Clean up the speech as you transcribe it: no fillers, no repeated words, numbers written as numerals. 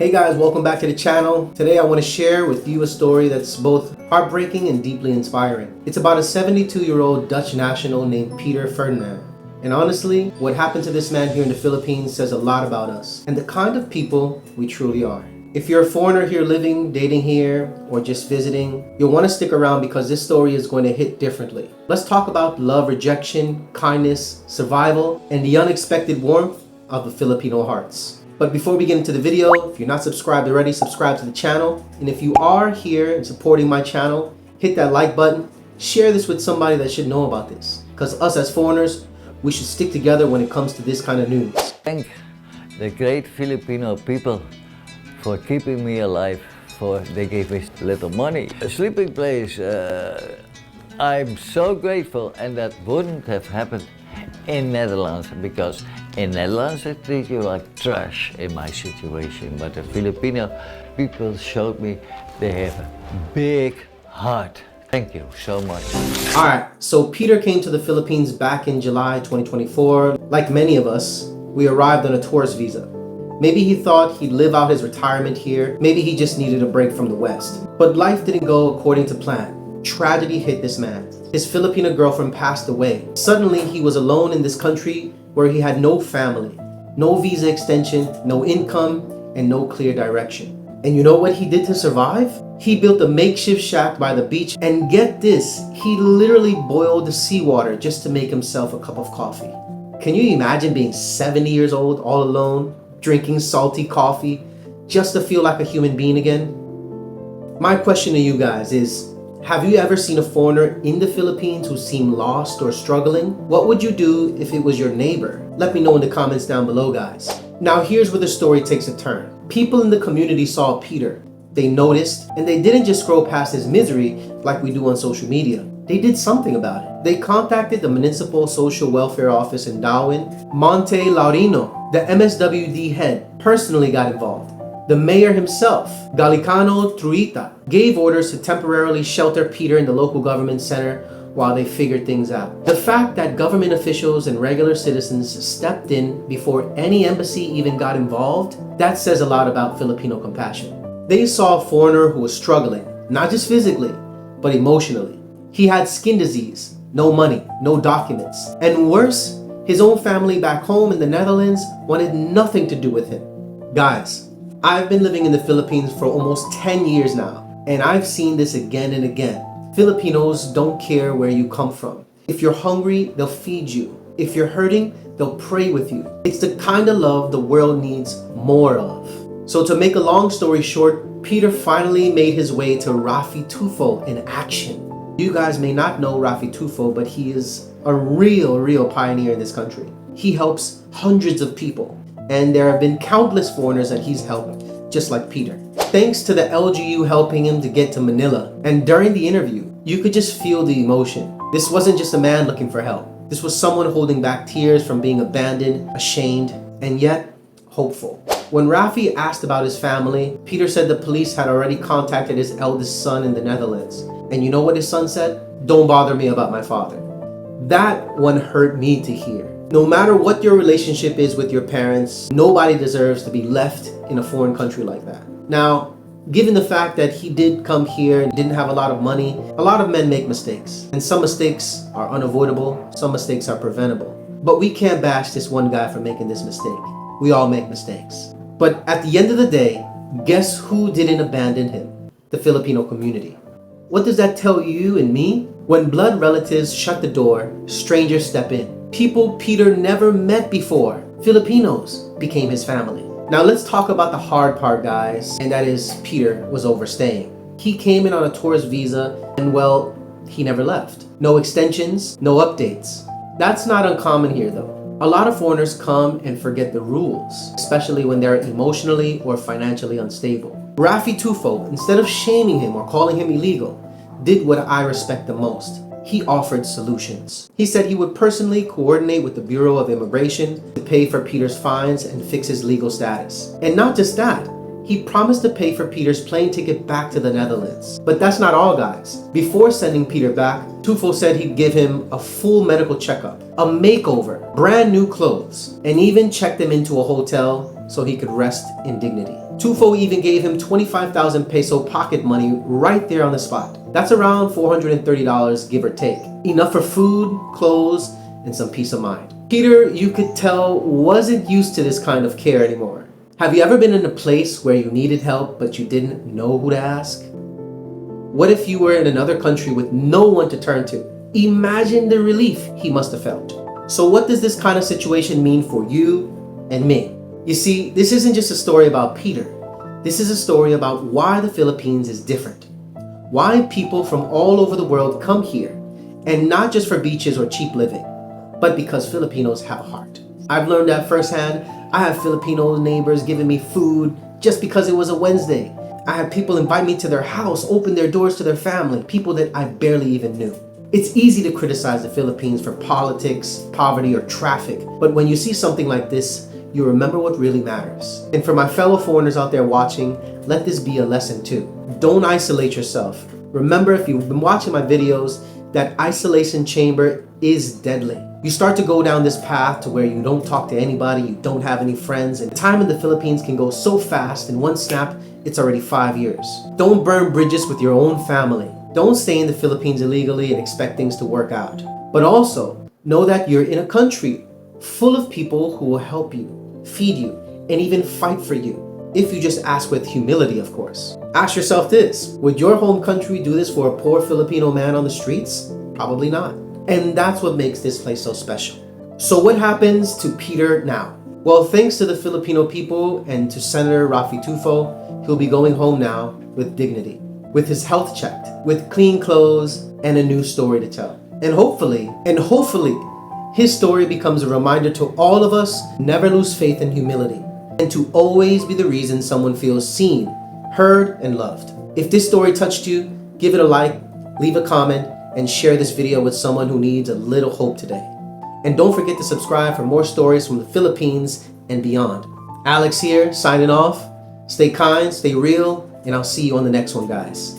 Hey guys, welcome back to the channel. Today I want to share with you a story that's both heartbreaking and deeply inspiring. It's about a 72-year-old Dutch national named Peter Ferdinand. And honestly, what happened to this man here in the Philippines says a lot about us and the kind of people we truly are. If you're a foreigner here living, dating here, or just visiting, you'll want to stick around because this story is going to hit differently. Let's talk about love, rejection, kindness, survival, and the unexpected warmth of the Filipino hearts. But before we get into the video, if you're not subscribed already, subscribe to the channel. And if you are here and supporting my channel, hit that like button. Share this with somebody that should know about this. Because us as foreigners, we should stick together when it comes to this kind of news. Thank the great Filipino people for keeping me alive. They gave me little money. A sleeping place, I'm so grateful, and that wouldn't have happened in Netherlands, because in Netherlands they treat you like trash in my situation. But the Filipino people showed me they have a big heart. Thank you so much. Alright, so Peter came to the Philippines back in July 2024. Like many of us, we arrived on a tourist visa. Maybe he thought he'd live out his retirement here. Maybe he just needed a break from the West. But life didn't go according to plan. Tragedy hit this man. His Filipino girlfriend passed away. Suddenly, he was alone in this country where he had no family, no visa extension, no income, and no clear direction. And you know what he did to survive? He built a makeshift shack by the beach, and get this, he literally boiled the seawater just to make himself a cup of coffee. Can you imagine being 70 years old, all alone, drinking salty coffee, just to feel like a human being again? My question to you guys is, have you ever seen a foreigner in the Philippines who seemed lost or struggling? What would you do if it was your neighbor? Let me know in the comments down below, guys. Now here's where the story takes a turn. People in the community saw Peter. They noticed, and they didn't just scroll past his misery like we do on social media. They did something about it. They contacted the Municipal Social Welfare Office in Dauin. Monte Laurino, the MSWD head, personally got involved. The mayor himself, Galicano Truita, gave orders to temporarily shelter Peter in the local government center while they figured things out. The fact that government officials and regular citizens stepped in before any embassy even got involved, that says a lot about Filipino compassion. They saw a foreigner who was struggling, not just physically, but emotionally. He had skin disease, no money, no documents, and worse, his own family back home in the Netherlands wanted nothing to do with him. Guys, I've been living in the Philippines for almost 10 years now, and I've seen this again and again. Filipinos don't care where you come from. If you're hungry, they'll feed you. If you're hurting, they'll pray with you. It's the kind of love the world needs more of. So to make a long story short, Peter finally made his way to Raffy Tulfo in action. You guys may not know Raffy Tulfo, but he is a real pioneer in this country. He helps hundreds of people. And there have been countless foreigners that he's helped, just like Peter. Thanks to the LGU helping him to get to Manila. And during the interview, you could just feel the emotion. This wasn't just a man looking for help. This was someone holding back tears from being abandoned, ashamed, and yet hopeful. When Raffy asked about his family, Peter said the police had already contacted his eldest son in the Netherlands. And you know what his son said? "Don't bother me about my father." That one hurt me to hear. No matter what your relationship is with your parents, nobody deserves to be left in a foreign country like that. Now, given the fact that he did come here and didn't have a lot of money, a lot of men make mistakes. And some mistakes are unavoidable, some mistakes are preventable. But we can't bash this one guy for making this mistake. We all make mistakes. But at the end of the day, guess who didn't abandon him? The Filipino community. What does that tell you and me? When blood relatives shut the door, strangers step in. People Peter never met before, Filipinos, became his family. Now let's talk about the hard part, guys, and that is Peter was overstaying. He came in on a tourist visa and, well, he never left. No extensions, no updates. That's not uncommon here though. A lot of foreigners come and forget the rules, especially when they're emotionally or financially unstable. Raffy Tulfo, instead of shaming him or calling him illegal, did what I respect the most. He offered solutions. He said he would personally coordinate with the Bureau of Immigration to pay for Peter's fines and fix his legal status. And not just that, he promised to pay for Peter's plane ticket back to the Netherlands. But that's not all, guys. Before sending Peter back, Tulfo said he'd give him a full medical checkup, a makeover, brand new clothes, and even checked him into a hotel so he could rest in dignity. Tulfo even gave him 25,000 peso pocket money right there on the spot. That's around $430, give or take. Enough for food, clothes, and some peace of mind. Peter, you could tell, wasn't used to this kind of care anymore. Have you ever been in a place where you needed help but you didn't know who to ask? What if you were in another country with no one to turn to? Imagine the relief he must have felt. So what does this kind of situation mean for you and me? You see, this isn't just a story about Peter. This is a story about why the Philippines is different. Why people from all over the world come here, and not just for beaches or cheap living, but because Filipinos have a heart. I've learned that firsthand. I have Filipino neighbors giving me food just because it was a Wednesday. I had people invite me to their house, open their doors to their family, people that I barely even knew. It's easy to criticize the Philippines for politics, poverty, or traffic, but when you see something like this, you remember what really matters. And for my fellow foreigners out there watching, let this be a lesson too. Don't isolate yourself. Remember, if you've been watching my videos, that isolation chamber is deadly. You start to go down this path to where you don't talk to anybody, you don't have any friends, and time in the Philippines can go so fast, in one snap, it's already 5 years. Don't burn bridges with your own family. Don't stay in the Philippines illegally and expect things to work out. But also, know that you're in a country full of people who will help you, feed you, and even fight for you. If you just ask with humility, of course. Ask yourself this: would your home country do this for a poor Filipino man on the streets? Probably not. And that's what makes this place so special. So what happens to Peter now? Well, thanks to the Filipino people and to Senator Raffy Tulfo, he'll be going home now with dignity, with his health checked, with clean clothes, and a new story to tell. And hopefully, his story becomes a reminder to all of us, never lose faith in humility, and to always be the reason someone feels seen, heard, and loved. If this story touched you, give it a like, leave a comment, and share this video with someone who needs a little hope today. And don't forget to subscribe for more stories from the Philippines and beyond. Alex here, signing off. Stay kind, stay real, and I'll see you on the next one, guys.